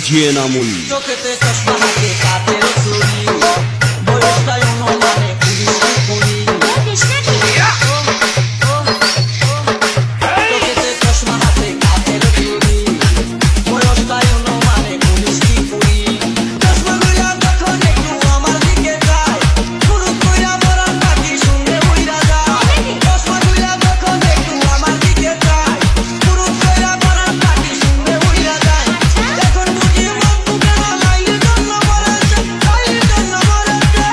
DJ নামুন চোখেতে চশমা হাতে কাতের চুরি বয়সটাই অনুমানে কুড়ি কুড়ি চোখেতে চশমা হাতে কাতের চুরি বয়সটাই অনুমানে কুড়ি কুড়ি চশমা গুলা যখন একটু আমার দিকে যায় শুরু কইরা মরার নাকি শুনে উইরা যায় চশমা গুলা যখন একটু আমার দিকে যায় শুরু কইরা মরার নাকি শুনে উইরা যায় এখন বুঝি মন কেন লাইলে জন্য মরেছে লাইলে জন্য মরেছে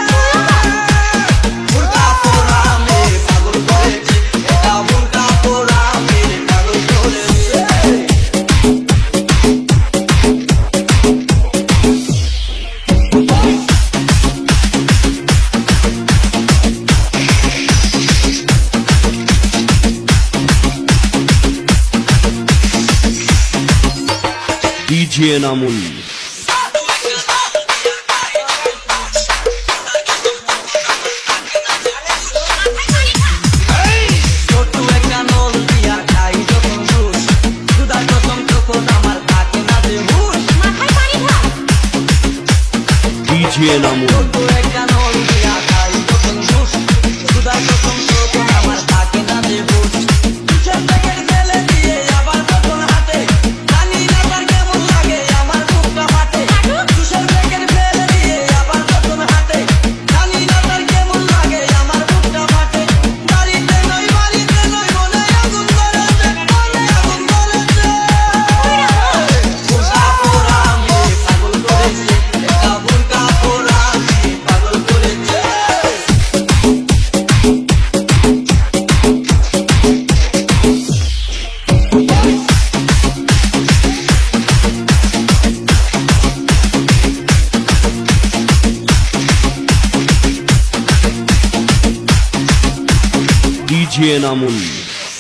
বুরকা পোড়া মেরে পাগল করেছে এটা বুরকা পোড়া মেরে পাগল করেছে ডিজে নামুন ছোট একটা নল দিয়া খাই যখন জুস সুদা যখন তখন আমার থাকে না যে হুশ ডিজে নামুন ছোট একটা নল দিয়া খাই যখন জুস সুদা যখন তখন আমার থাকে না যে হুশ কিসের প্যাকেট ফেলে দিয়ে আবার যখন হাতে জানি না তার কেমন লাগে আমার বুকটা ফাটে কিসের প্যাকেট ফেলে দিয়ে আবার যখন হাতে জানি না তার কেমন লাগে আমার বুকটা ফাটে বাড়িতে নয় মনে আগুন ধরেছে বুরকা পোড়া মেয়ে পাগল করেছে এটা বুরকা পোড়া মেয়ে পাগল করেছে ডিজে নামুন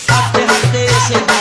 হাঁটতে হাঁটতে এসে